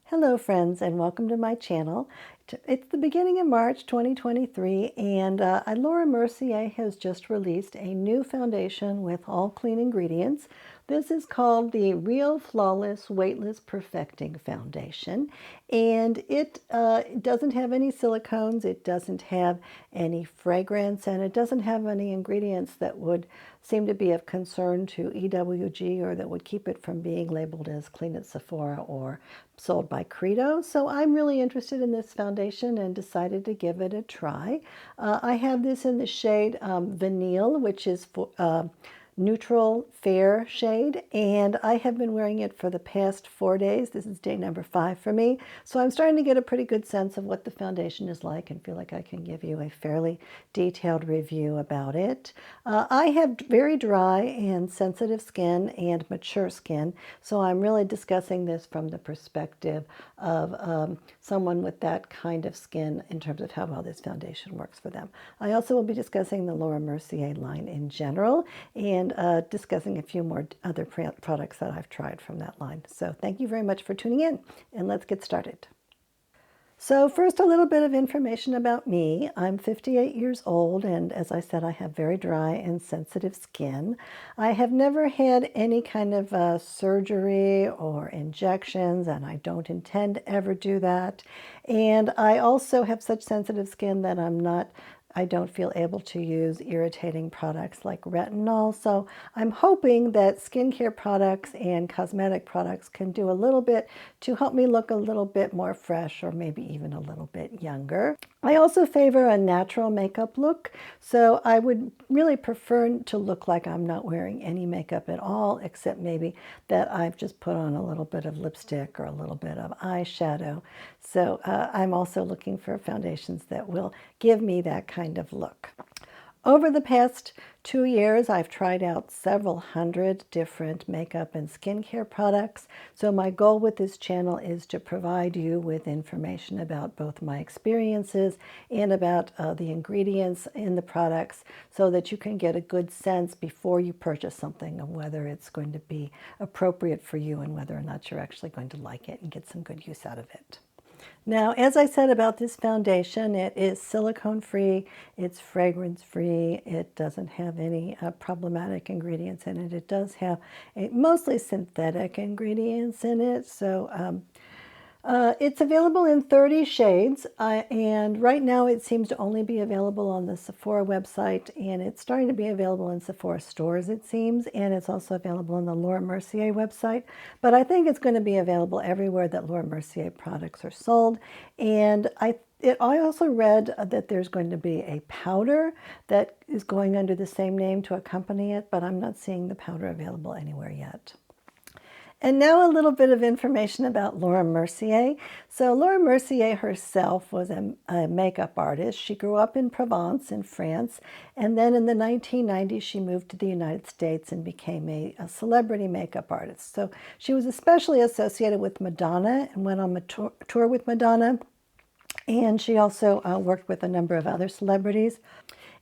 Hello friends and welcome to my channel. It's the beginning of March 2023 and Laura Mercier has just released a new foundation with all clean ingredients. This is called the Real Flawless Weightless Perfecting Foundation, and it doesn't have any silicones, it doesn't have any fragrance, and it doesn't have any ingredients that would seem to be of concern to EWG or that would keep it from being labeled as clean at Sephora or sold by Credo. So I'm really interested in this foundation and decided to give it a try. I have this in the shade Vanille, which is for neutral fair shade, and I have been wearing it for the past 4 days. This is day number 5 for me, so I'm starting to get a pretty good sense of what the foundation is like and feel like I can give you a fairly detailed review about it. I have very dry and sensitive skin and mature skin, so I'm really discussing this from the perspective of someone with that kind of skin in terms of how well this foundation works for them. I also will be discussing the Laura Mercier line in general and discussing a few more other products that I've tried from that line. So thank you very much for tuning in, and let's get started. So first, a little bit of information about me. I'm 58 years old, and as I said, I have very dry and sensitive skin. I have never had any kind of surgery or injections, and I don't intend to ever do that. And I also have such sensitive skin that I don't feel able to use irritating products like retinol. So I'm hoping that skincare products and cosmetic products can do a little bit to help me look a little bit more fresh or maybe even a little bit younger. I also favor a natural makeup look, so I would really prefer to look like I'm not wearing any makeup at all, except maybe that I've just put on a little bit of lipstick or a little bit of eyeshadow. So I'm also looking for foundations that will give me that kind of look. Over the past 2 years, I've tried out several hundred different makeup and skincare products. So my goal with this channel is to provide you with information about both my experiences and about the ingredients in the products so that you can get a good sense before you purchase something of whether it's going to be appropriate for you and whether or not you're actually going to like it and get some good use out of it. Now, as I said about this foundation, it is silicone-free, it's fragrance-free, it doesn't have any problematic ingredients in it. It does have mostly synthetic ingredients in it, so it's available in 30 shades, and right now it seems to only be available on the Sephora website, and it's starting to be available in Sephora stores, it seems, and it's also available on the Laura Mercier website, but I think it's going to be available everywhere that Laura Mercier products are sold. And I also read that there's going to be a powder that is going under the same name to accompany it, but I'm not seeing the powder available anywhere yet. And now a little bit of information about Laura Mercier. So Laura Mercier herself was a makeup artist. She grew up in Provence in France, and then in the 1990s she moved to the United States and became a celebrity makeup artist. So she was especially associated with Madonna and went on a tour with Madonna, and she also worked with a number of other celebrities.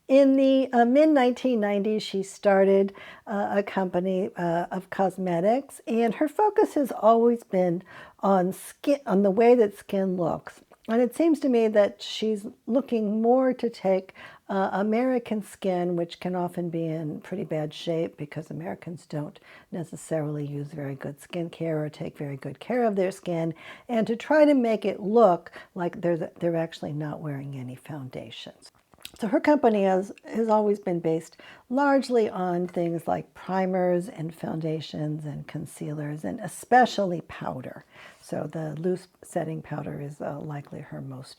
In the mid-1990s, she started a company of cosmetics, and her focus has always been on skin, on the way that skin looks. And it seems to me that she's looking more to take American skin, which can often be in pretty bad shape because Americans don't necessarily use very good skincare or take very good care of their skin, and to try to make it look like they're actually not wearing any foundations. So her company has always been based largely on things like primers and foundations and concealers, and especially powder. So the loose setting powder is likely her most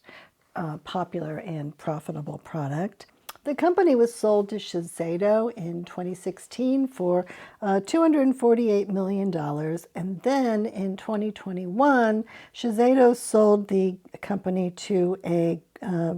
popular and profitable product. The company was sold to Shiseido in 2016 for $248 million. And then in 2021, Shiseido sold the company to a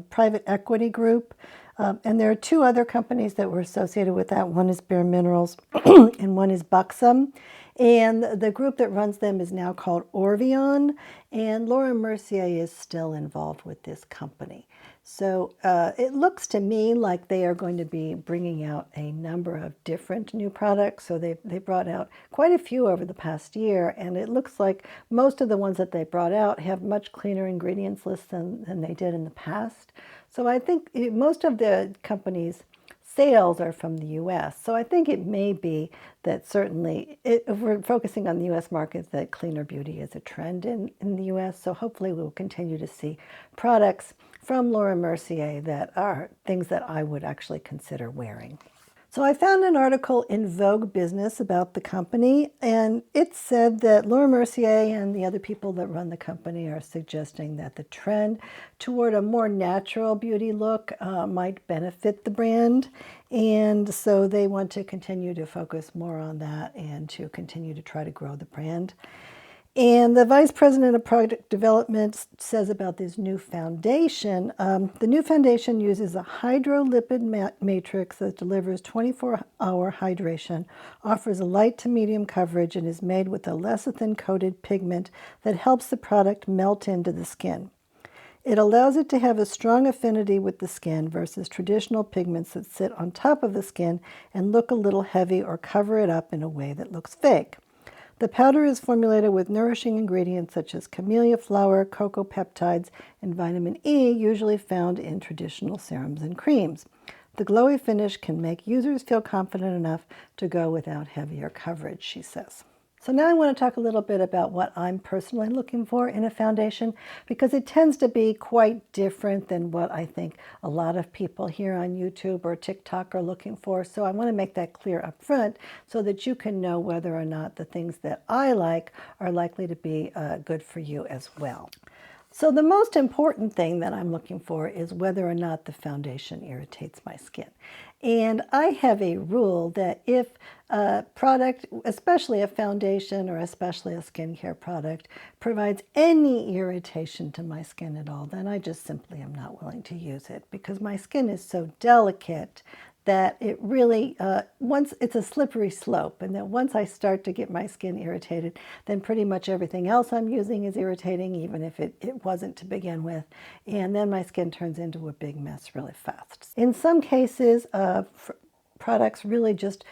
private equity group. And there are 2 other companies that were associated with that. One is Bare Minerals and one is Buxom. And the group that runs them is now called Orveon, and Laura Mercier is still involved with this company. So it looks to me like they are going to be bringing out a number of different new products. So they brought out quite a few over the past year, and it looks like most of the ones that they brought out have much cleaner ingredients lists than they did in the past. So I think most of the companies' sales are from the U.S. So I think it may be that certainly, if we're focusing on the U.S. market, that cleaner beauty is a trend in the U.S. So hopefully we'll continue to see products from Laura Mercier that are things that I would actually consider wearing. So I found an article in Vogue Business about the company, and it said that Laura Mercier and the other people that run the company are suggesting that the trend toward a more natural beauty look might benefit the brand. And so they want to continue to focus more on that and to continue to try to grow the brand. And the vice president of product development says about this new foundation, the new foundation uses a hydrolipid matrix that delivers 24-hour hydration, offers a light to medium coverage, and is made with a lecithin-coated pigment that helps the product melt into the skin. It allows it to have a strong affinity with the skin versus traditional pigments that sit on top of the skin and look a little heavy or cover it up in a way that looks fake. The powder is formulated with nourishing ingredients such as camellia flower, cocoa peptides, and vitamin E, usually found in traditional serums and creams. The glowy finish can make users feel confident enough to go without heavier coverage, she says. So now I want to talk a little bit about what I'm personally looking for in a foundation, because it tends to be quite different than what I think a lot of people here on YouTube or TikTok are looking for. So I want to make that clear up front so that you can know whether or not the things that I like are likely to be good for you as well. So the most important thing that I'm looking for is whether or not the foundation irritates my skin. And I have a rule that if a product, especially a foundation or especially a skincare product, provides any irritation to my skin at all, then I just simply am not willing to use it, because my skin is so delicate that it really, once it's a slippery slope, and that once I start to get my skin irritated, then pretty much everything else I'm using is irritating, even if it wasn't to begin with, and then my skin turns into a big mess really fast. In some cases, products really just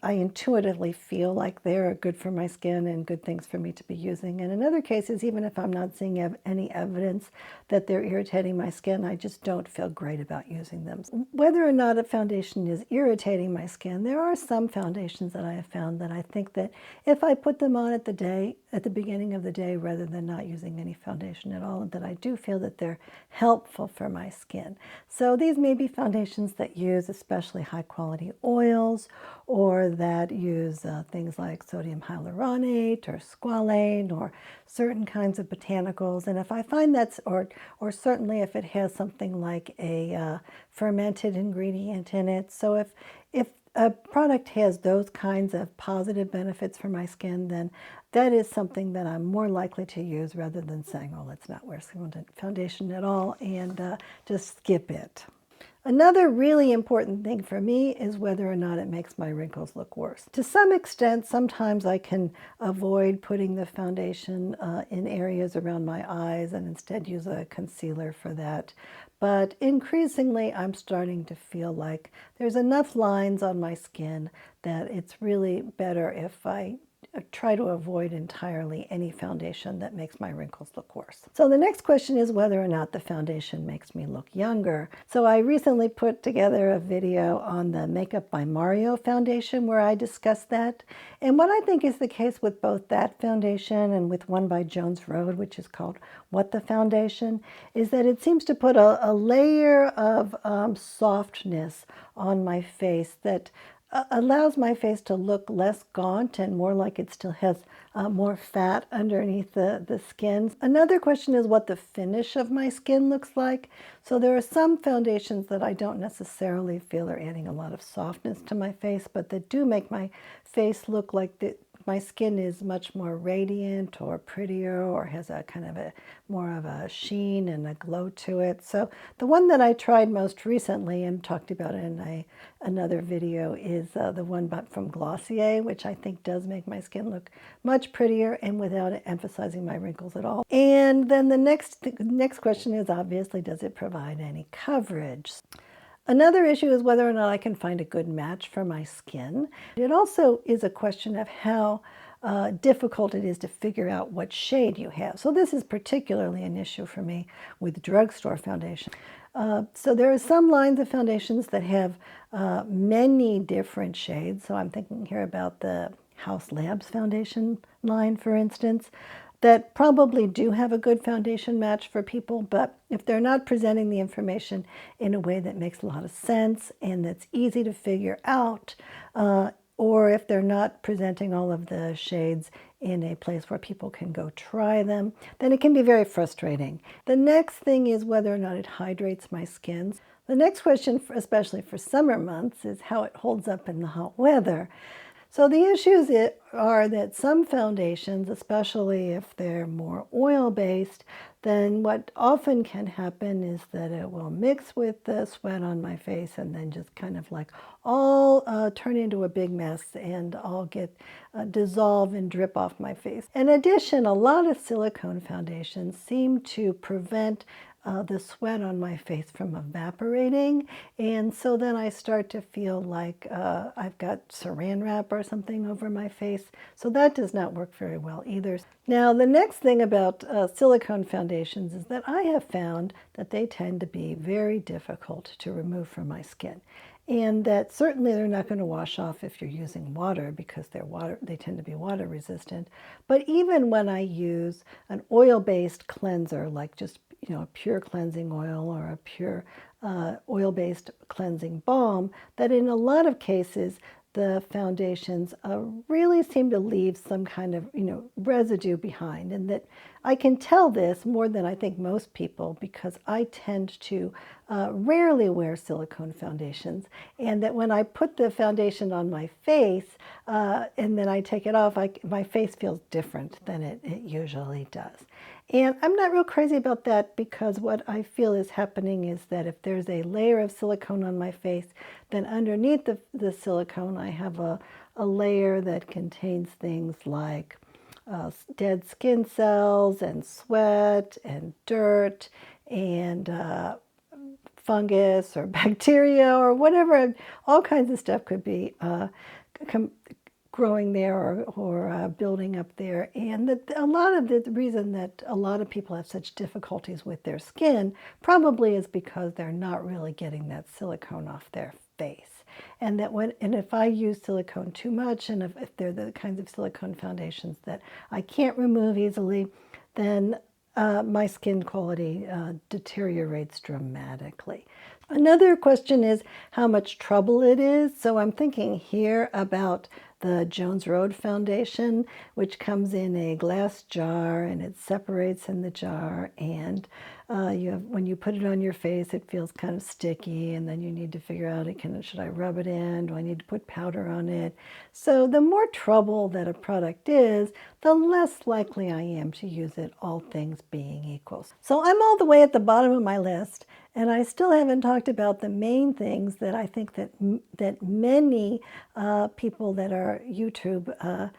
I intuitively feel like they're good for my skin and good things for me to be using. And in other cases, even if I'm not seeing any evidence that they're irritating my skin, I just don't feel great about using them. Whether or not a foundation is irritating my skin, there are some foundations that I have found that I think that if I put them on at the beginning of the day, rather than not using any foundation at all, that I do feel that they're helpful for my skin. So these may be foundations that use especially high quality oils, or that use things like sodium hyaluronate or squalane or certain kinds of botanicals. And if I find that's, or certainly if it has something like a fermented ingredient in it. So if a product has those kinds of positive benefits for my skin, then that is something that I'm more likely to use, rather than saying, oh, let's not wear foundation at all and just skip it. Another really important thing for me is whether or not it makes my wrinkles look worse. To some extent, sometimes I can avoid putting the foundation in areas around my eyes and instead use a concealer for that. But increasingly, I'm starting to feel like there's enough lines on my skin that it's really better if I try to avoid entirely any foundation that makes my wrinkles look worse. So the next question is whether or not the foundation makes me look younger. So I recently put together a video on the Makeup by Mario foundation where I discussed that. And what I think is the case with both that foundation and with one by Jones Road, which is called What the Foundation, is that it seems to put a layer of softness on my face that allows my face to look less gaunt and more like it still has more fat underneath the skin. Another question is what the finish of my skin looks like. So there are some foundations that I don't necessarily feel are adding a lot of softness to my face, but that do make my face look like my skin is much more radiant or prettier or has a kind of a more of a sheen and a glow to it. So the one that I tried most recently and talked about in another video is the one from Glossier, which I think does make my skin look much prettier and without emphasizing my wrinkles at all. And then the next question is, obviously, does it provide any coverage? Another issue is whether or not I can find a good match for my skin. It also is a question of how difficult it is to figure out what shade you have. So this is particularly an issue for me with drugstore foundation. So there are some lines of foundations that have many different shades. So I'm thinking here about the House Labs foundation line, for instance, that probably do have a good foundation match for people, but if they're not presenting the information in a way that makes a lot of sense and that's easy to figure out, or if they're not presenting all of the shades in a place where people can go try them, then it can be very frustrating. The next thing is whether or not it hydrates my skin. The next question, especially for summer months, is how it holds up in the hot weather. So the issues are that some foundations, especially if they're more oil-based, then what often can happen is that it will mix with the sweat on my face and then just kind of like all turn into a big mess and all get dissolve and drip off my face. In addition, a lot of silicone foundations seem to prevent the sweat on my face from evaporating, and so then I start to feel like I've got saran wrap or something over my face, so that does not work very well either. Now the next thing about silicone foundations is that I have found that they tend to be very difficult to remove from my skin, and that certainly they're not going to wash off if you're using water because they tend to be water resistant. But even when I use an oil-based cleanser, like just a pure cleansing oil or a pure oil-based cleansing balm, that in a lot of cases the foundations really seem to leave some kind of residue behind, and that I can tell this more than I think most people because I tend to rarely wear silicone foundations, and that when I put the foundation on my face and then I take it off, my face feels different than it usually does. And I'm not real crazy about that because what I feel is happening is that if there's a layer of silicone on my face, then underneath the silicone I have a layer that contains things like dead skin cells and sweat and dirt and fungus or bacteria or whatever. All kinds of stuff could be growing there or building up there. And a lot of the reason that a lot of people have such difficulties with their skin probably is because they're not really getting that silicone off their face. And if I use silicone too much, and if they're the kinds of silicone foundations that I can't remove easily, then my skin quality deteriorates dramatically. Another question is how much trouble it is. So I'm thinking here about the Jones Road foundation, which comes in a glass jar and it separates in the jar, and when you put it on your face it feels kind of sticky, and then you need to figure out should I rub it in, do I need to put powder on it? So the more trouble that a product is, the less likely I am to use it, all things being equal. So I'm all the way at the bottom of my list, and I still haven't talked about the main things that I think that many people that are YouTube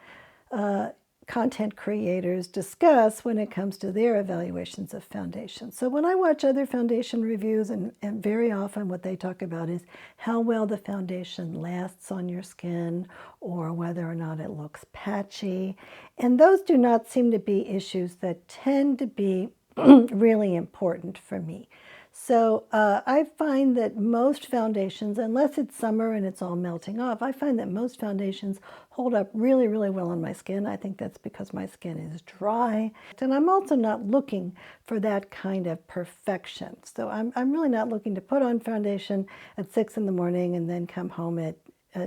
content creators discuss when it comes to their evaluations of foundation. So when I watch other foundation reviews, and very often what they talk about is how well the foundation lasts on your skin or whether or not it looks patchy. And those do not seem to be issues that tend to be really important for me. So I find that most foundations, unless it's summer and it's all melting off, I find that most foundations hold up really, really well on my skin. I think that's because my skin is dry. And I'm also not looking for that kind of perfection. So I'm really not looking to put on foundation at 6 in the morning and then come home at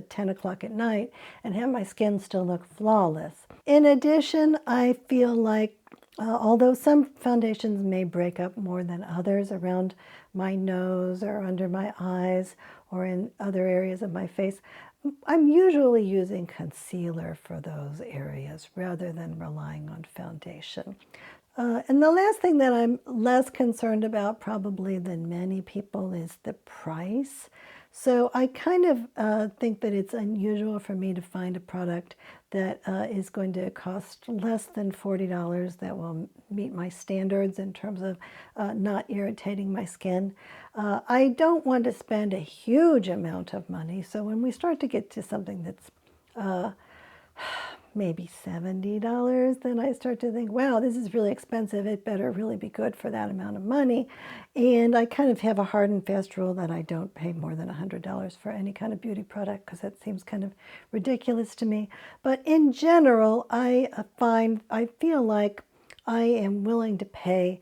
10 o'clock at night and have my skin still look flawless. In addition, I feel like although some foundations may break up more than others around my nose or under my eyes or in other areas of my face, I'm usually using concealer for those areas rather than relying on foundation. And the last thing that I'm less concerned about probably than many people is the price. So I kind of think that it's unusual for me to find a product that is going to cost less than $40 that will meet my standards in terms of not irritating my skin. I don't want to spend a huge amount of money, so when we start to get to something that's maybe $70, then I start to think, wow, this is really expensive. It better really be good for that amount of money. And I kind of have a hard and fast rule that I don't pay more than $100 for any kind of beauty product because that seems kind of ridiculous to me. But in general, I feel like I am willing to pay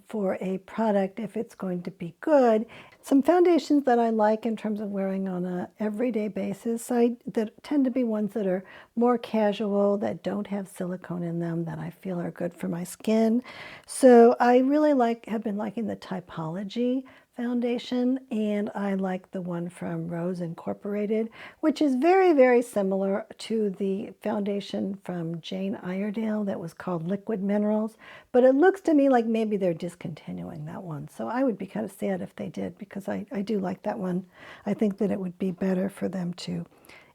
for a product if it's going to be good. Some foundations that I like in terms of wearing on an everyday basis, that tend to be ones that are more casual, that don't have silicone in them, that I feel are good for my skin. So I really have been liking the Typology foundation, and I like the one from Rouge Incorporated, which is very, very similar to the foundation from Jane Iredale that was called Liquid Minerals, but it looks to me like maybe they're discontinuing that one. So I would be kind of sad if they did, because I do like that one. I think that it would be better for them to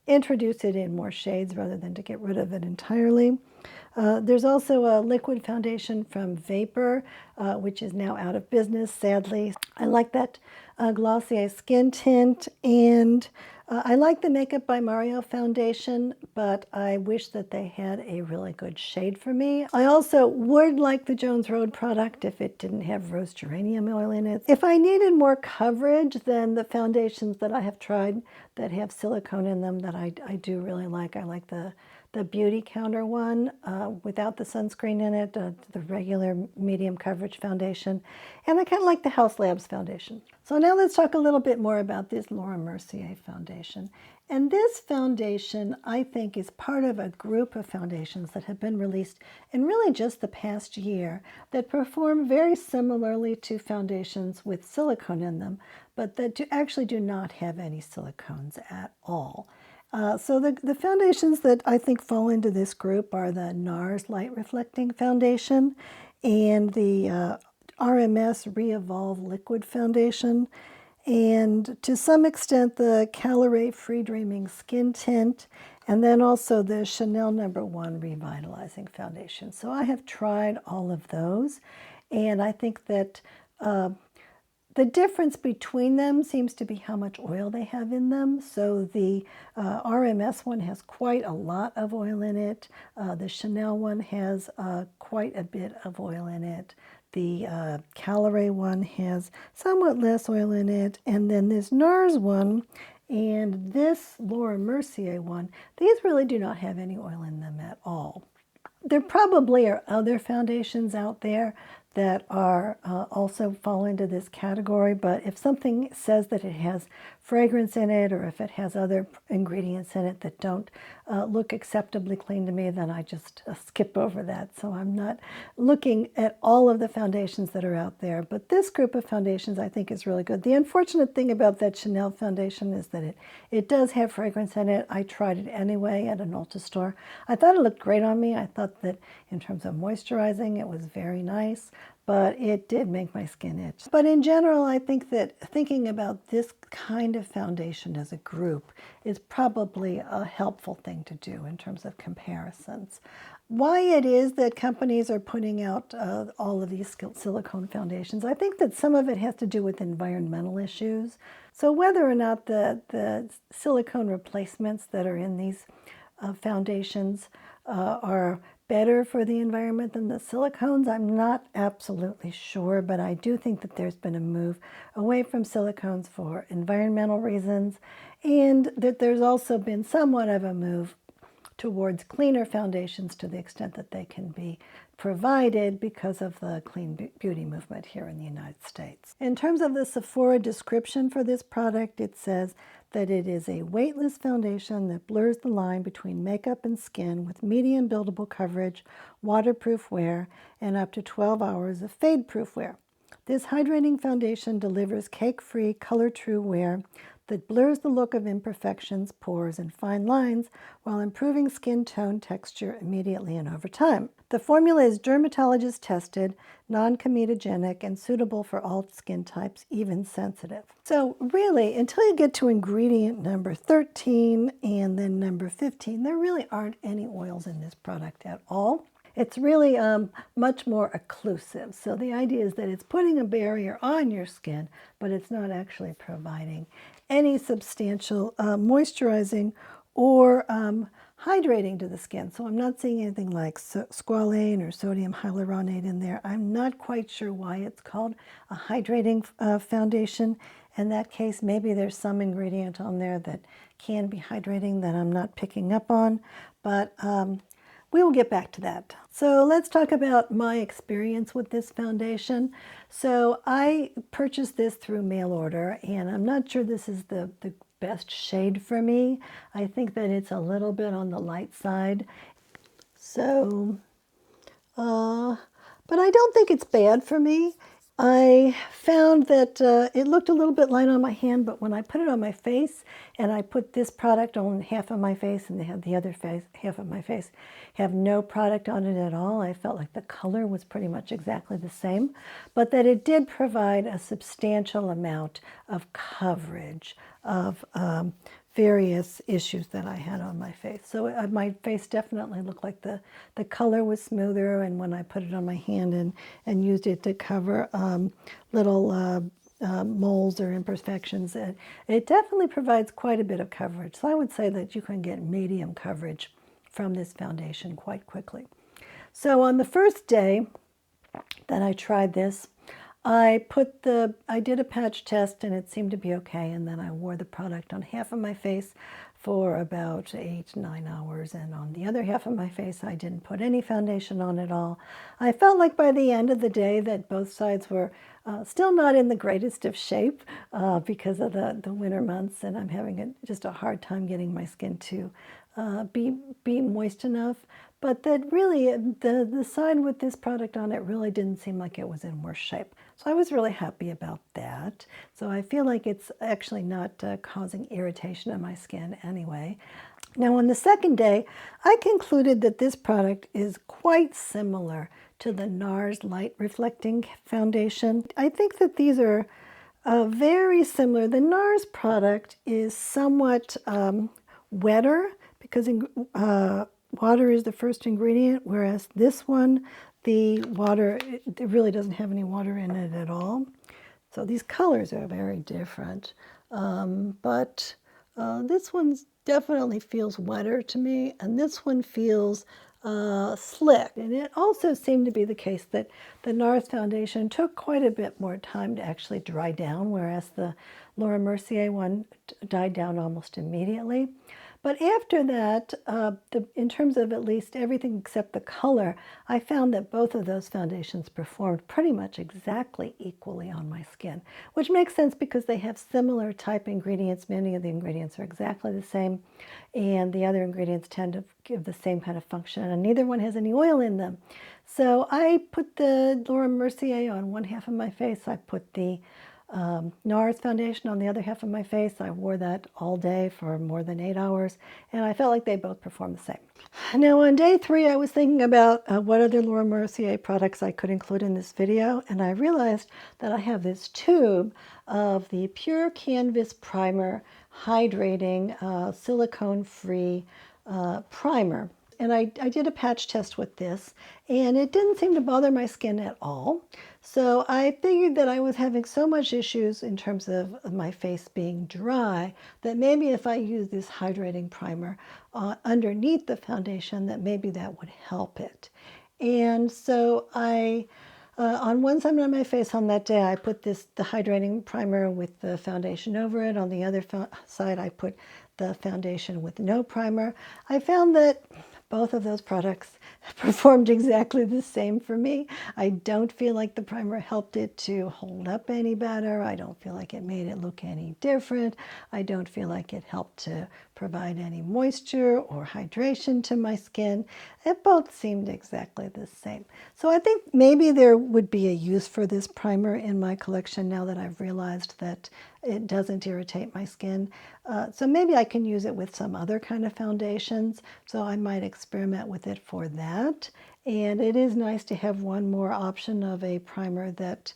introduce it in more shades rather than to get rid of it entirely. There's also a liquid foundation from Vapor, which is now out of business, sadly. I like that Glossier skin tint, and I like the Makeup by Mario foundation, but I wish that they had a really good shade for me. I also would like the Jones Road product if it didn't have rose geranium oil in it. If I needed more coverage than the foundations that I have tried that have silicone in them that I do really like, I like the Beauty Counter one without the sunscreen in it, the regular medium coverage foundation, and I kind of like the House Labs foundation. So now let's talk a little bit more about this Laura Mercier foundation. And this foundation, I think, is part of a group of foundations that have been released in really just the past year that perform very similarly to foundations with silicone in them, but that actually do not have any silicones at all. So the foundations that I think fall into this group are the Nars Light Reflecting Foundation and the RMS Re-Evolve Liquid Foundation, and to some extent the Calorie Free Dreaming Skin Tint, and then also the Chanel No. 1 Revitalizing Foundation. So I have tried all of those, and I think that the difference between them seems to be how much oil they have in them. So the RMS one has quite a lot of oil in it. The Chanel one has quite a bit of oil in it. The Calorie one has somewhat less oil in it. And then this Nars one and this Laura Mercier one, these really do not have any oil in them at all. There probably are other foundations out there that are also fall into this category, but if something says that it has fragrance in it, or if it has other ingredients in it that don't look acceptably clean to me, then I just skip over that. So I'm not looking at all of the foundations that are out there, but this group of foundations I think is really good. The unfortunate thing about that Chanel foundation is that it does have fragrance in it. I tried it anyway at an Ulta store. I thought it looked great on me. I thought that in terms of moisturizing, it was very nice, but it did make my skin itch. But in general, I think that thinking about this kind of foundation as a group is probably a helpful thing to do in terms of comparisons. Why it is that companies are putting out all of these silicone foundations, I think that some of it has to do with environmental issues. So whether or not the silicone replacements that are in these foundations are better for the environment than the silicones, I'm not absolutely sure, but I do think that there's been a move away from silicones for environmental reasons, and that there's also been somewhat of a move towards cleaner foundations to the extent that they can be provided because of the clean beauty movement here in the United States. In terms of the Sephora description for this product, it says that it is a weightless foundation that blurs the line between makeup and skin with medium buildable coverage, waterproof wear, and up to 12 hours of fade-proof wear. This hydrating foundation delivers cake-free, color-true wear that blurs the look of imperfections, pores, and fine lines while improving skin tone texture immediately and over time. The formula is dermatologist tested, non-comedogenic, and suitable for all skin types, even sensitive. So really, until you get to ingredient number 13 and then number 15, there really aren't any oils in this product at all. It's really much more occlusive. So the idea is that it's putting a barrier on your skin, but it's not actually providing any substantial moisturizing or hydrating to the skin. So I'm not seeing anything like squalane or sodium hyaluronate in there. I'm not quite sure why it's called a hydrating foundation. In that case, maybe there's some ingredient on there that can be hydrating that I'm not picking up on, but we will get back to that. So let's talk about my experience with this foundation. So I purchased this through mail order, and I'm not sure this is the best shade for me. I think that it's a little bit on the light side. So, but I don't think it's bad for me. I found that it looked a little bit light on my hand, but when I put it on my face and I put this product on half of my face and they have the other half of my face have no product on it at all, I felt like the color was pretty much exactly the same, but that it did provide a substantial amount of coverage of various issues that I had on my face. So my face definitely looked like the color was smoother, and when I put it on my hand and used it to cover little moles or imperfections, it definitely provides quite a bit of coverage. So I would say that you can get medium coverage from this foundation quite quickly. So on the first day that I tried this, I did a patch test and it seemed to be okay, and then I wore the product on half of my face for about 8 to 9 hours, and on the other half of my face I didn't put any foundation on at all. I felt like by the end of the day that both sides were still not in the greatest of shape because of the winter months, and I'm having just a hard time getting my skin to be moist enough. But that really, the side with this product on it really didn't seem like it was in worse shape. So I was really happy about that. So I feel like it's actually not causing irritation on my skin anyway. Now on the second day, I concluded that this product is quite similar to the Nars Light Reflecting Foundation. I think that these are very similar. The Nars product is somewhat wetter because water is the first ingredient, whereas this one, the water, it really doesn't have any water in it at all. So these colors are very different. But this one definitely feels wetter to me, and this one feels slick. And it also seemed to be the case that the Nars foundation took quite a bit more time to actually dry down, whereas the Laura Mercier one died down almost immediately. But after that, in terms of at least everything except the color, I found that both of those foundations performed pretty much exactly equally on my skin, which makes sense because they have similar type ingredients. Many of the ingredients are exactly the same, and the other ingredients tend to give the same kind of function, and neither one has any oil in them. So I put the Laura Mercier on one half of my face. I put the Nars foundation on the other half of my face. I wore that all day for more than 8 hours, and I felt like they both performed the same. Now on day 3, I was thinking about what other Laura Mercier products I could include in this video, and I realized that I have this tube of the Pure Canvas Primer Hydrating Silicone-Free Primer. And I did a patch test with this, and it didn't seem to bother my skin at all. So I figured that I was having so much issues in terms of my face being dry that maybe if I use this hydrating primer underneath the foundation, that maybe that would help it. And so on one side of my face on that day, I put the hydrating primer with the foundation over it. On the other side, I put the foundation with no primer. I found that both of those products performed exactly the same for me. I don't feel like the primer helped it to hold up any better. I don't feel like it made it look any different. I don't feel like it helped to provide any moisture or hydration to my skin. It both seemed exactly the same. So I think maybe there would be a use for this primer in my collection now that I've realized that it doesn't irritate my skin. So maybe I can use it with some other kind of foundations. So I might experiment with it for that. And it is nice to have one more option of a primer that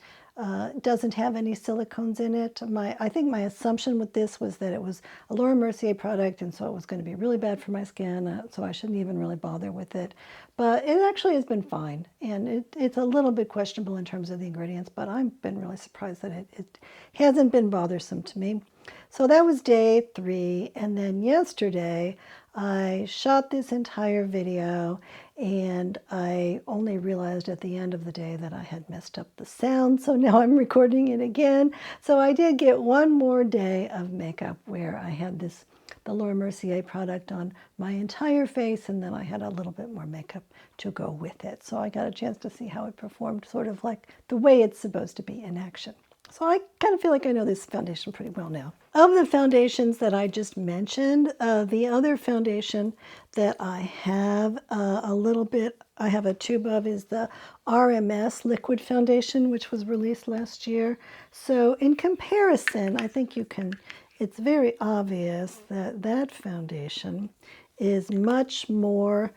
doesn't have any silicones in it. I think my assumption with this was that it was a Laura Mercier product, and so it was going to be really bad for my skin, so I shouldn't even really bother with it. But it actually has been fine, and it's a little bit questionable in terms of the ingredients, but I've been really surprised that it hasn't been bothersome to me. So that was day 3, and then yesterday I shot this entire video, and I only realized at the end of the day that I had messed up the sound, so now I'm recording it again. So I did get one more day of makeup where I had the Laura Mercier product on my entire face, and then I had a little bit more makeup to go with it. So I got a chance to see how it performed, sort of like the way it's supposed to be in action. So I kind of feel like I know this foundation pretty well now. Of the foundations that I just mentioned, the other foundation that I have I have a tube of, is the RMS liquid foundation, which was released last year. So in comparison, I think it's very obvious that that foundation is much more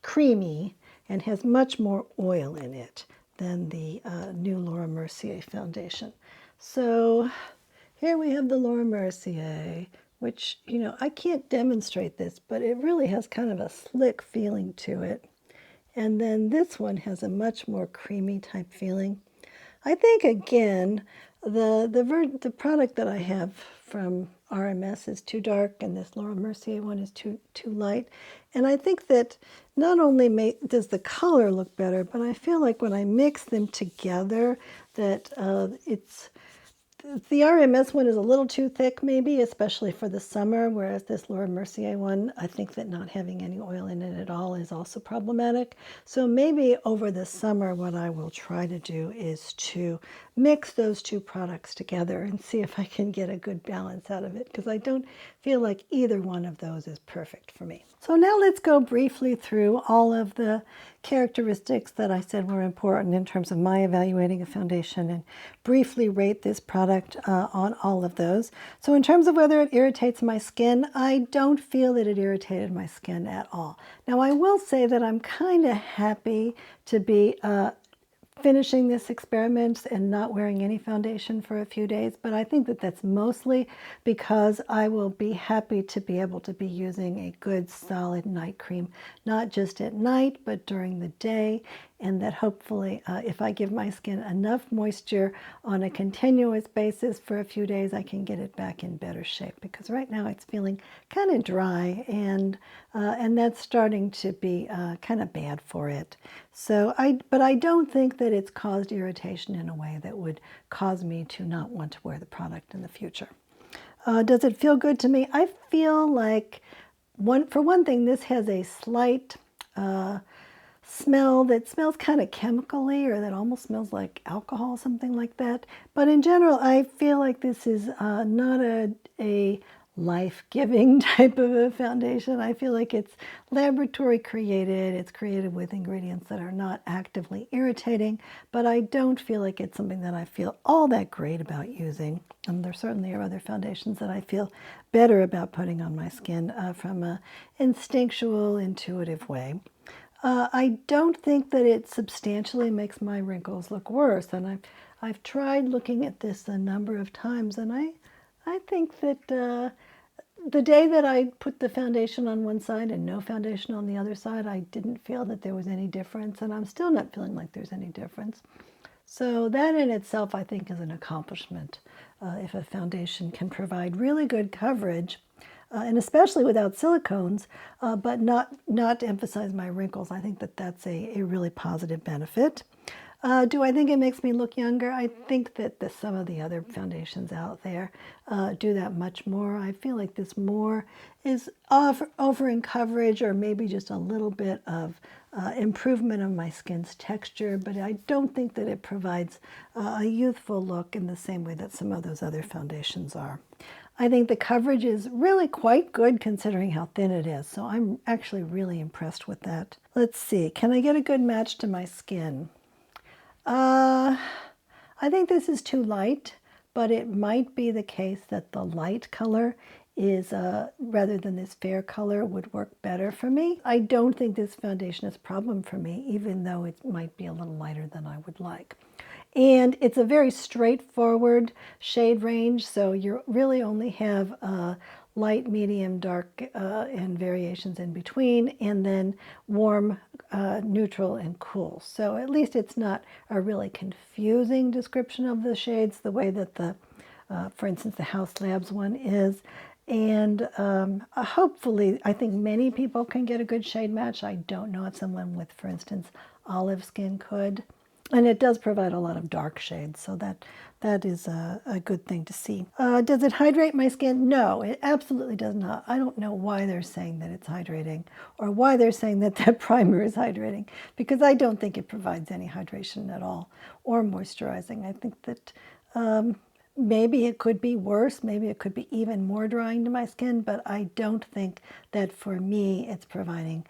creamy and has much more oil in it than the new Laura Mercier foundation. So here we have the Laura Mercier, which, I can't demonstrate this, but it really has kind of a slick feeling to it. And then this one has a much more creamy type feeling. I think, again, the product that I have from RMS is too dark, and this Laura Mercier one is too light. And I think that not only does the color look better, but I feel like when I mix them together, that the RMS one is a little too thick, maybe, especially for the summer, whereas this Laura Mercier one, I think that not having any oil in it at all is also problematic. So maybe over the summer, what I will try to do is to mix those two products together and see if I can get a good balance out of it, because I don't feel like either one of those is perfect for me. So now let's go briefly through all of the characteristics that I said were important in terms of my evaluating a foundation, and briefly rate this product on all of those. So in terms of whether it irritates my skin, I don't feel that it irritated my skin at all. Now I will say that I'm kind of happy to be finishing this experiment and not wearing any foundation for a few days, but I think that that's mostly because I will be happy to be able to be using a good solid night cream, not just at night, but during the day, and that hopefully if I give my skin enough moisture on a continuous basis for a few days, I can get it back in better shape, because right now it's feeling kind of dry, and that's starting to be kind of bad for it. So but I don't think that it's caused irritation in a way that would cause me to not want to wear the product in the future. Does it feel good to me? I feel like, for one thing, this has a slight smell that smells kind of chemically, or that almost smells like alcohol, something like that. But in general, I feel like this is not a life-giving type of a foundation. I feel like it's laboratory created. It's created with ingredients that are not actively irritating, but I don't feel like it's something that I feel all that great about using. And there certainly are other foundations that I feel better about putting on my skin from an instinctual, intuitive way. I don't think that it substantially makes my wrinkles look worse, and I've tried looking at this a number of times, and I think that the day that I put the foundation on one side and no foundation on the other side, I didn't feel that there was any difference, and I'm still not feeling like there's any difference. So that in itself, I think, is an accomplishment. If a foundation can provide really good coverage, and especially without silicones, but not to emphasize my wrinkles, I think that that's a really positive benefit. Do I think it makes me look younger? I think that some of the other foundations out there do that much more. I feel like this more is offering coverage, or maybe just a little bit of improvement of my skin's texture, but I don't think that it provides a youthful look in the same way that some of those other foundations are. I think the coverage is really quite good considering how thin it is, so I'm actually really impressed with that. Let's see, can I get a good match to my skin? I think this is too light, but it might be the case that the light color is, rather than this fair color, would work better for me. I don't think this foundation is a problem for me, even though it might be a little lighter than I would like. And it's a very straightforward shade range, so you really only have light, medium, dark, and variations in between, and then warm, neutral, and cool. So at least it's not a really confusing description of the shades the way that the, for instance, the House Labs one is. And hopefully, I think many people can get a good shade match. I don't know if someone with, for instance, olive skin could. And it does provide a lot of dark shades, so that is a good thing to see. Does it hydrate my skin? No, it absolutely does not. I don't know why they're saying that it's hydrating, or why they're saying that that primer is hydrating, because I don't think it provides any hydration at all, or moisturizing. I think that maybe it could be worse, maybe it could be even more drying to my skin, but I don't think that for me it's providing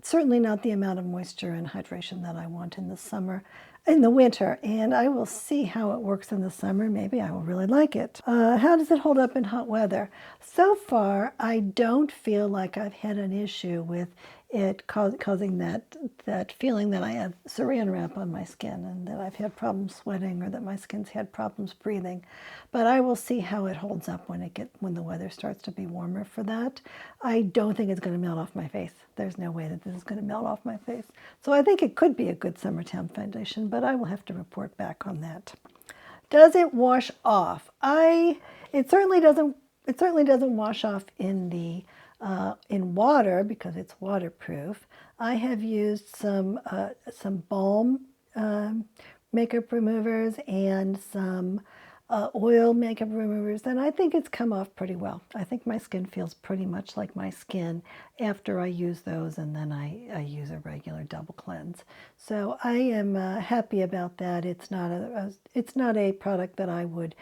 certainly not the amount of moisture and hydration that I want in the summer, in the winter. And I will see how it works in the summer. Maybe I will really like it. How does it hold up in hot weather? So far, I don't feel like I've had an issue with it causing that feeling that I have saran wrap on my skin and that I've had problems sweating or that my skin's had problems breathing. But I will see how it holds up when the weather starts to be warmer for that. I don't think it's going to melt off my face. There's no way that this is going to melt off my face. So I think it could be a good summertime foundation, but I will have to report back on that. Does it wash off? It certainly doesn't wash off in water because it's waterproof. I have used some balm makeup removers and some oil makeup removers, and I think it's come off pretty well. I think my skin feels pretty much like my skin after I use those, and then I use a regular double cleanse. So I am happy about that. It's not a product that I would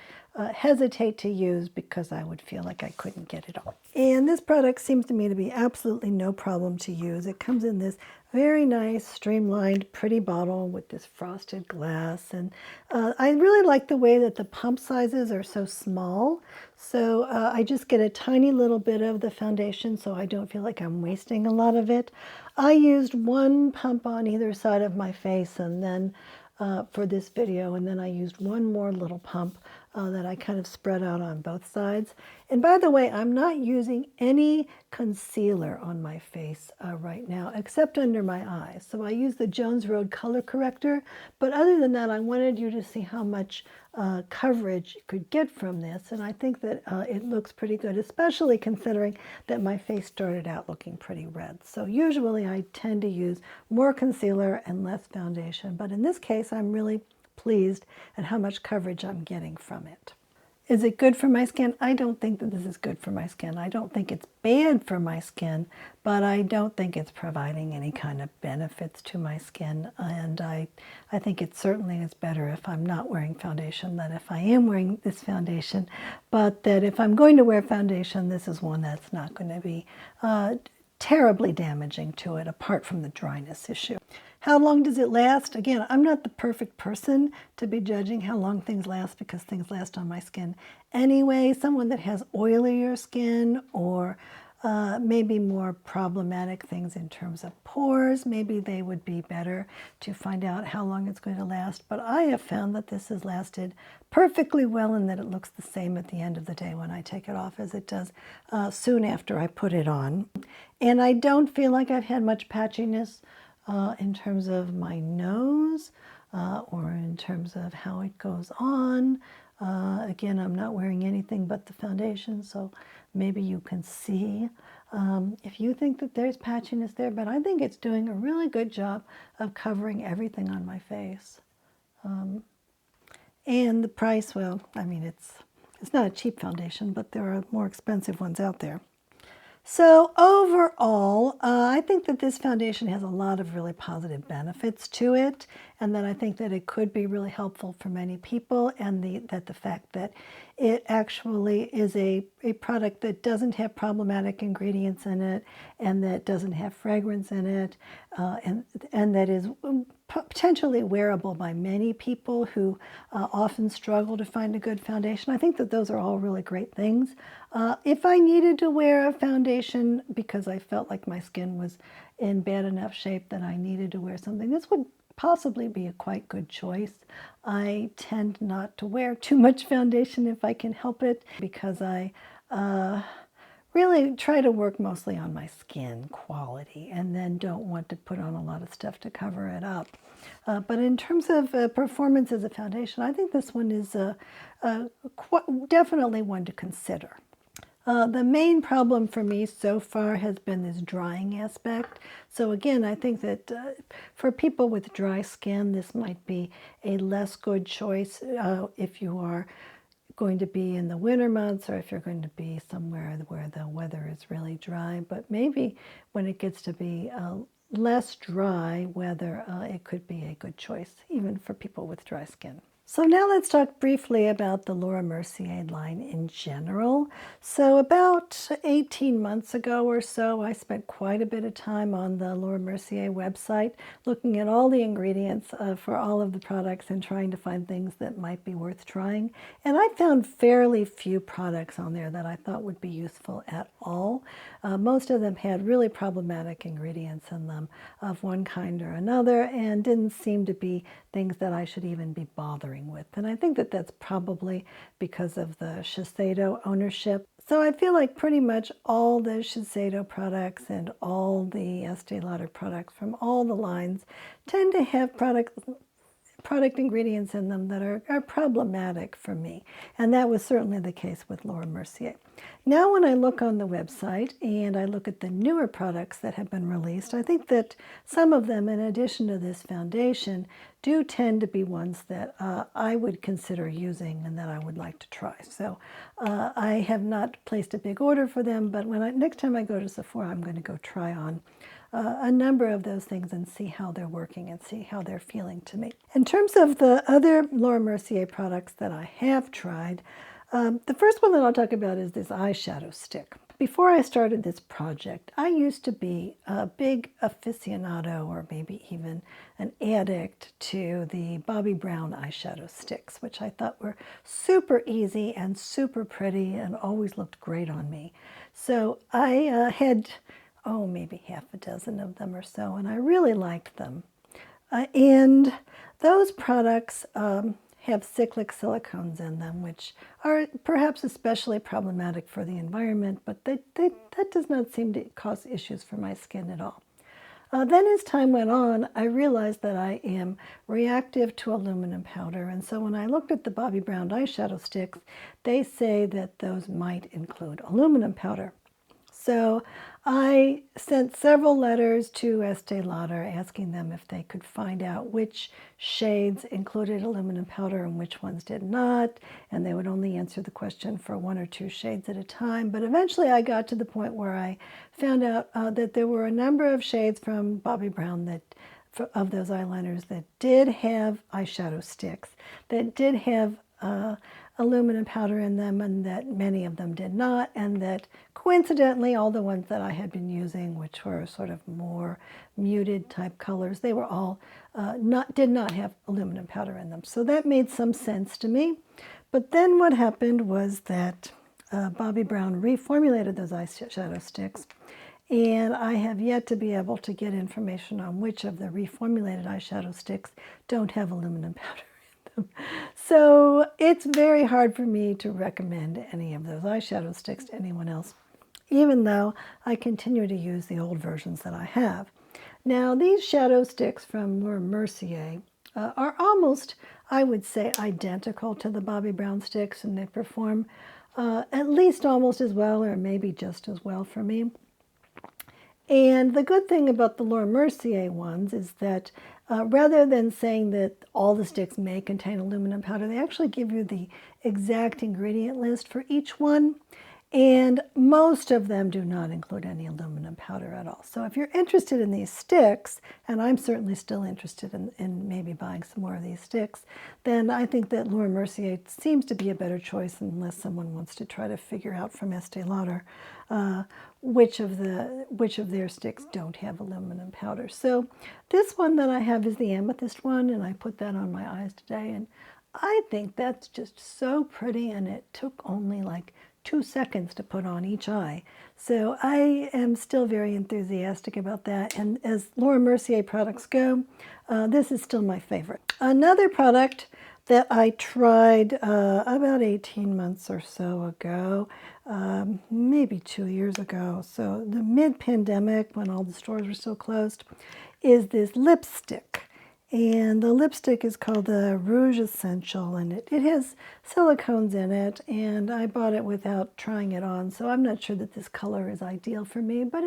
hesitate to use because I would feel like I couldn't get it off. And this product seems to me to be absolutely no problem to use. It comes in this very nice, streamlined, pretty bottle with this frosted glass. And I really like the way that the pump sizes are so small. So I just get a tiny little bit of the foundation so I don't feel like I'm wasting a lot of it. I used one pump on either side of my face and then for this video, and then I used one more little pump that I kind of spread out on both sides. And by the way, I'm not using any concealer on my face right now, except under my eyes. So I use the Jones Road Color Corrector, but other than that, I wanted you to see how much coverage you could get from this, and I think that it looks pretty good, especially considering that my face started out looking pretty red. So usually I tend to use more concealer and less foundation, but in this case, I'm really pleased at how much coverage I'm getting from it. Is it good for my skin? I don't think that this is good for my skin. I don't think it's bad for my skin, but I don't think it's providing any kind of benefits to my skin. And I think it certainly is better if I'm not wearing foundation than if I am wearing this foundation. But that if I'm going to wear foundation, this is one that's not going to be terribly damaging to it, apart from the dryness issue. How long does it last? Again, I'm not the perfect person to be judging how long things last because things last on my skin anyway. Someone that has oilier skin or maybe more problematic things in terms of pores, maybe they would be better to find out how long it's going to last. But I have found that this has lasted perfectly well and that it looks the same at the end of the day when I take it off as it does soon after I put it on. And I don't feel like I've had much patchiness in terms of my nose or in terms of how it goes on. Again, I'm not wearing anything but the foundation, so maybe you can see if you think that there's patchiness there, but I think it's doing a really good job of covering everything on my face. And the price, well, I mean, it's not a cheap foundation, but there are more expensive ones out there. So overall, I think that this foundation has a lot of really positive benefits to it, and that I think that it could be really helpful for many people, and that the fact that it actually is a product that doesn't have problematic ingredients in it, and that doesn't have fragrance in it, and that is potentially wearable by many people who often struggle to find a good foundation. I think that those are all really great things. If I needed to wear a foundation because I felt like my skin was in bad enough shape that I needed to wear something, this would possibly be a quite good choice. I tend not to wear too much foundation if I can help it because I really try to work mostly on my skin quality and then don't want to put on a lot of stuff to cover it up. But in terms of performance as a foundation, I think this one is definitely one to consider. The main problem for me so far has been this drying aspect. So again, I think that for people with dry skin, this might be a less good choice if you are going to be in the winter months or if you're going to be somewhere where the weather is really dry. But maybe when it gets to be less dry weather, it could be a good choice, even for people with dry skin. So now let's talk briefly about the Laura Mercier line in general. So about 18 months ago or so, I spent quite a bit of time on the Laura Mercier website looking at all the ingredients for all of the products and trying to find things that might be worth trying. And I found fairly few products on there that I thought would be useful at all. Most of them had really problematic ingredients in them of one kind or another and didn't seem to be things that I should even be bothering with. And I think that that's probably because of the Shiseido ownership. So I feel like pretty much all the Shiseido products and all the Estee Lauder products from all the lines tend to have product ingredients in them that are problematic for me. And that was certainly the case with Laura Mercier. Now when I look on the website and I look at the newer products that have been released, I think that some of them, in addition to this foundation, do tend to be ones that I would consider using and that I would like to try. So I have not placed a big order for them, but next time I go to Sephora, I'm going to go try on a number of those things and see how they're working and see how they're feeling to me. In terms of the other Laura Mercier products that I have tried, the first one that I'll talk about is this eyeshadow stick. Before I started this project, I used to be a big aficionado or maybe even an addict to the Bobbi Brown eyeshadow sticks, which I thought were super easy and super pretty and always looked great on me. So I had maybe half a dozen of them or so, and I really liked them. And those products have cyclic silicones in them, which are perhaps especially problematic for the environment, but that does not seem to cause issues for my skin at all. Then as time went on, I realized that I am reactive to aluminum powder, and so when I looked at the Bobbi Brown eyeshadow sticks, they say that those might include aluminum powder. So I sent several letters to Estee Lauder asking them if they could find out which shades included aluminum powder and which ones did not, and they would only answer the question for 1 or 2 shades at a time. But eventually I got to the point where I found out that there were a number of shades from Bobbi Brown of those eyeliners that did have eyeshadow sticks, that did have aluminum powder in them, and that many of them did not, and that coincidentally all the ones that I had been using, which were sort of more muted type colors, they were all did not have aluminum powder in them. So that made some sense to me. But then what happened was that Bobbi Brown reformulated those eyeshadow sticks, and I have yet to be able to get information on which of the reformulated eyeshadow sticks don't have aluminum powder. So it's very hard for me to recommend any of those eyeshadow sticks to anyone else, even though I continue to use the old versions that I have. Now, these shadow sticks from Laura Mercier are almost, I would say, identical to the Bobbi Brown sticks, and they perform at least almost as well, or maybe just as well for me. And the good thing about the Laura Mercier ones is that rather than saying that all the sticks may contain aluminum powder, they actually give you the exact ingredient list for each one. And most of them do not include any aluminum powder at all. So if you're interested in these sticks, and I'm certainly still interested in maybe buying some more of these sticks, then I think that Laura Mercier seems to be a better choice unless someone wants to try to figure out from Estee Lauder which of their sticks don't have aluminum powder. So this one that I have is the amethyst one, and I put that on my eyes today, and I think that's just so pretty, and it took only like 2 seconds to put on each eye. So I am still very enthusiastic about that. And as Laura Mercier products go, this is still my favorite. Another product that I tried about 18 months or so ago, maybe 2 years ago, so the mid-pandemic when all the stores were still closed, is this lipstick. And the lipstick is called the Rouge Essentiel, and it has silicones in it, and I bought it without trying it on, so I'm not sure that this color is ideal for me, but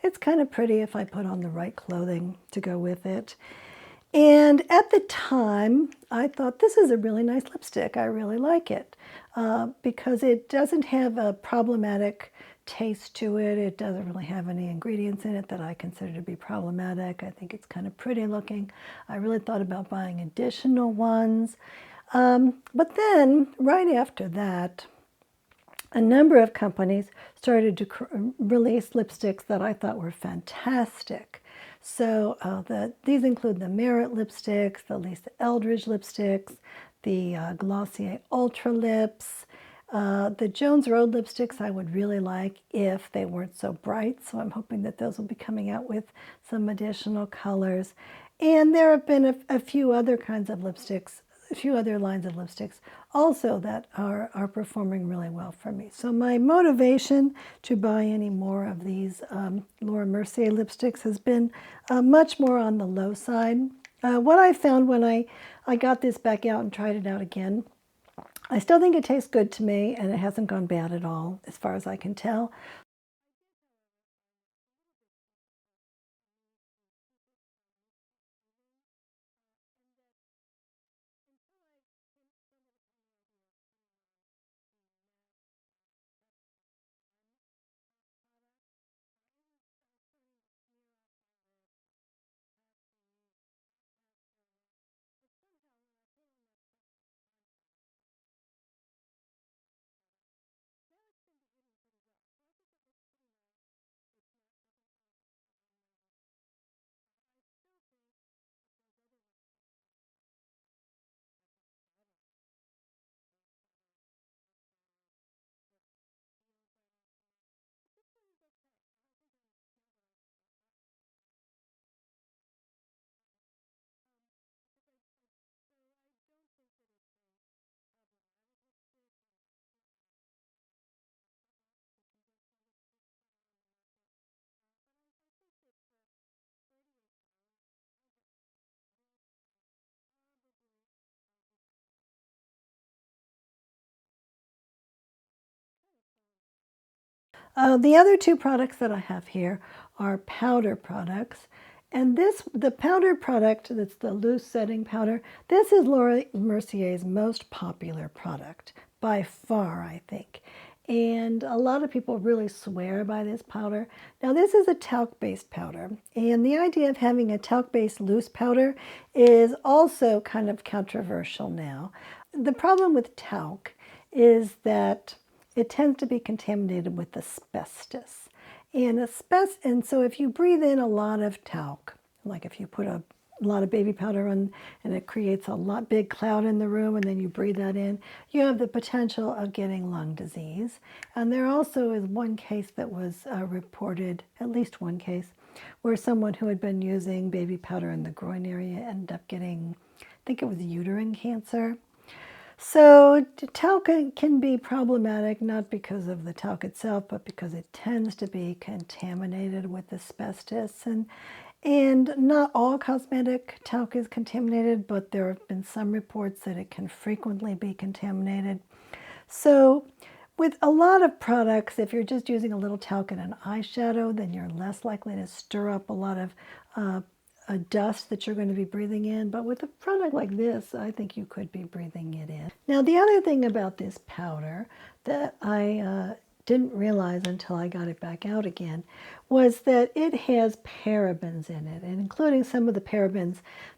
it's kind of pretty if I put on the right clothing to go with it. And at the time, I thought this is a really nice lipstick. I really like it because it doesn't have a problematic taste to it. It doesn't really have any ingredients in it that I consider to be problematic. I think it's kind of pretty looking. I really thought about buying additional ones. But then, right after that, a number of companies started to release lipsticks that I thought were fantastic. So these include the Merit lipsticks, the Lisa Eldridge lipsticks, the Glossier Ultra Lips, the Jones Road lipsticks I would really like if they weren't so bright, so I'm hoping that those will be coming out with some additional colors. And there have been a few other kinds of lipsticks, a few other lines of lipsticks also that are performing really well for me. So my motivation to buy any more of these Laura Mercier lipsticks has been much more on the low side. What I found when I got this back out and tried it out again, I still think it tastes good to me, and it hasn't gone bad at all as far as I can tell. The other two products that I have here are powder products. And the powder product, that's the loose setting powder, this is Laura Mercier's most popular product, by far, I think. And a lot of people really swear by this powder. Now, this is a talc-based powder, and the idea of having a talc-based loose powder is also kind of controversial now. The problem with talc is that it tends to be contaminated with asbestos. And so if you breathe in a lot of talc, like if you put a lot of baby powder on and it creates a big cloud in the room and then you breathe that in, you have the potential of getting lung disease. And there also is one case that was reported, at least one case, where someone who had been using baby powder in the groin area ended up getting, I think it was uterine cancer. So talc can be problematic, not because of the talc itself, but because it tends to be contaminated with asbestos. And not all cosmetic talc is contaminated, but there have been some reports that it can frequently be contaminated. So with a lot of products, if you're just using a little talc in an eyeshadow, then you're less likely to stir up a lot of a dust that you're going to be breathing in. But with a product like this, I think you could be breathing it in. Now, the other thing about this powder that I didn't realize until I got it back out again was that it has parabens in it, and including some of the parabens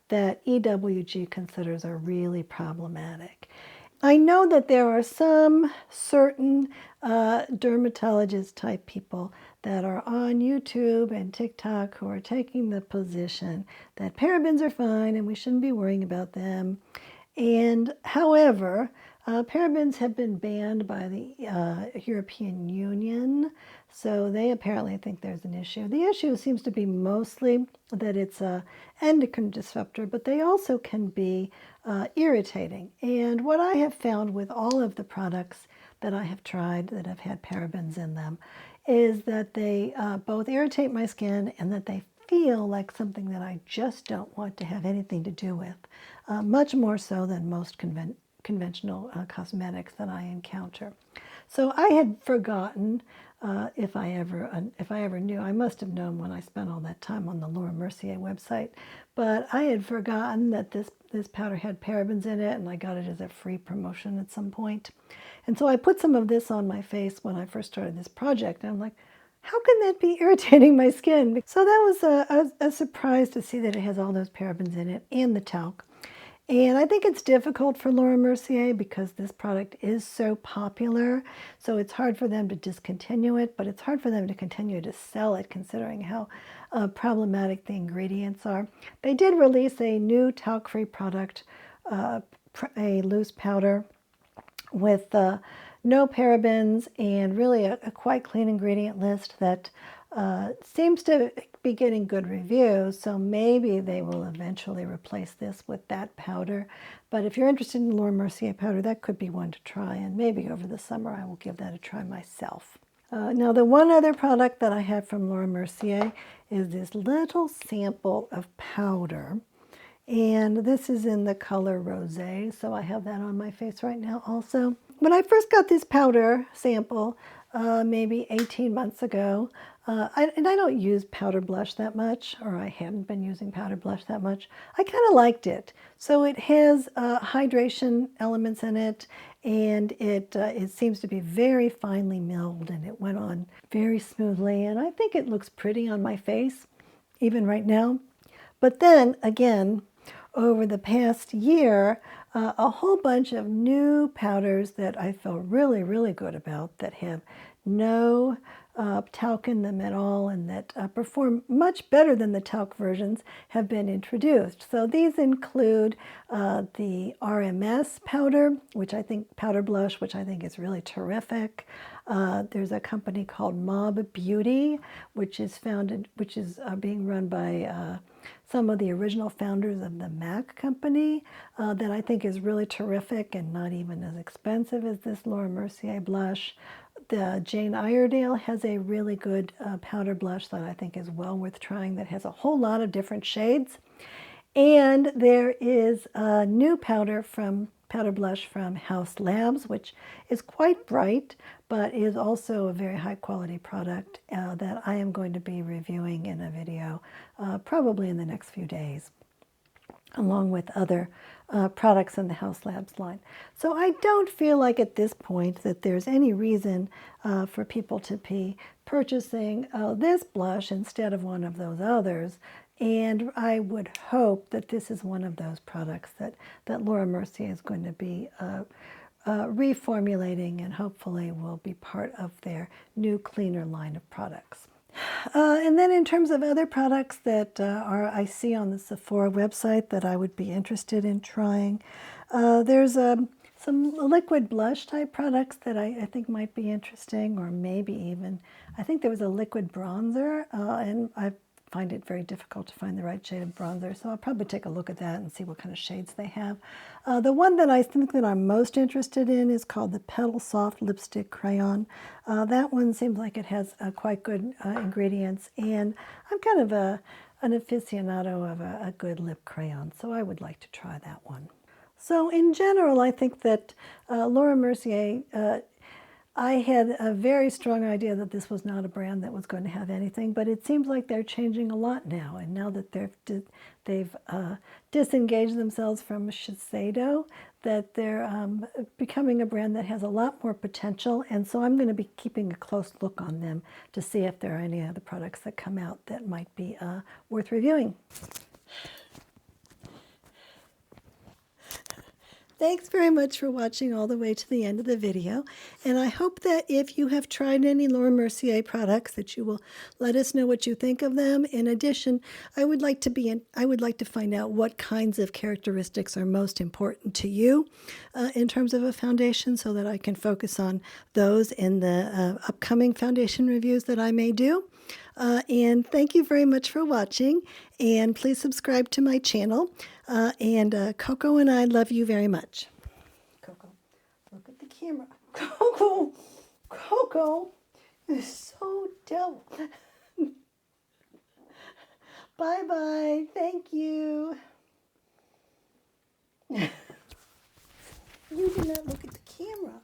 that EWG considers are really problematic. I know that there are some certain dermatologist type people that are on YouTube and TikTok who are taking the position that parabens are fine and we shouldn't be worrying about them. And however, parabens have been banned by the European Union, so they apparently think there's an issue. The issue seems to be mostly that it's an endocrine disruptor, but they also can be irritating. And what I have found with all of the products that I have tried that have had parabens in them is that they both irritate my skin and that they feel like something that I just don't want to have anything to do with, much more so than most conventional cosmetics that I encounter. So I had forgotten, if I ever knew, I must have known when I spent all that time on the Laura Mercier website, but I had forgotten that this powder had parabens in it, and I got it as a free promotion at some point. And so I put some of this on my face when I first started this project, and I'm like, how can that be irritating my skin? So that was a surprise to see that it has all those parabens in it and the talc. And I think it's difficult for Laura Mercier because this product is so popular. So it's hard for them to discontinue it, but it's hard for them to continue to sell it considering how problematic the ingredients are. They did release a new talc-free product, a loose powder with no parabens and really a quite clean ingredient list that seems to be getting good reviews, so maybe they will eventually replace this with that powder. But if you're interested in Laura Mercier powder, that could be one to try, and maybe over the summer I will give that a try myself. Now the one other product that I have from Laura Mercier is this little sample of powder. And this is in the color Rosé, so I have that on my face right now also. When I first got this powder sample, maybe 18 months ago, and I don't use powder blush that much, or I hadn't been using powder blush that much. I kind of liked it. So it has hydration elements in it, and it seems to be very finely milled, and it went on very smoothly, and I think it looks pretty on my face, even right now. But then, again, over the past year, a whole bunch of new powders that I feel really, really good about that have no talc in them at all and that perform much better than the talc versions have been introduced. So these include the RMS powder, powder blush, which I think is really terrific. There's a company called Mob Beauty, which is being run by some of the original founders of the MAC company, that I think is really terrific and not even as expensive as this Laura Mercier blush. The Jane Iredale has a really good powder blush that I think is well worth trying that has a whole lot of different shades. And there is a new powder blush from House Labs, which is quite bright, but is also a very high quality product that I am going to be reviewing in a video probably in the next few days, along with other products in the House Labs line. So I don't feel like at this point that there's any reason for people to be purchasing this blush instead of one of those others. And I would hope that this is one of those products that Laura Mercier is going to be reformulating and hopefully will be part of their new cleaner line of products. And then in terms of other products that I see on the Sephora website that I would be interested in trying, there's some liquid blush type products that I think might be interesting, or maybe even, I think there was a liquid bronzer, and I find it very difficult to find the right shade of bronzer, so I'll probably take a look at that and see what kind of shades they have. The one that I think that I'm most interested in is called the Petal Soft Lipstick Crayon. That one seems like it has quite good ingredients, and I'm kind of an aficionado of a good lip crayon, so I would like to try that one. So in general, I think that Laura Mercier I had a very strong idea that this was not a brand that was going to have anything, but it seems like they're changing a lot now. And now that they've disengaged themselves from Shiseido, that they're becoming a brand that has a lot more potential. And so I'm going to be keeping a close look on them to see if there are any other products that come out that might be worth reviewing. Thanks very much for watching all the way to the end of the video, and I hope that if you have tried any Laura Mercier products that you will let us know what you think of them. In addition, I would like to find out what kinds of characteristics are most important to you in terms of a foundation, so that I can focus on those in the upcoming foundation reviews that I may do. And thank you very much for watching, and please subscribe to my channel. Coco and I love you very much. Coco, look at the camera. Coco is so dumb. Bye-bye. Thank you. You did not look at the camera.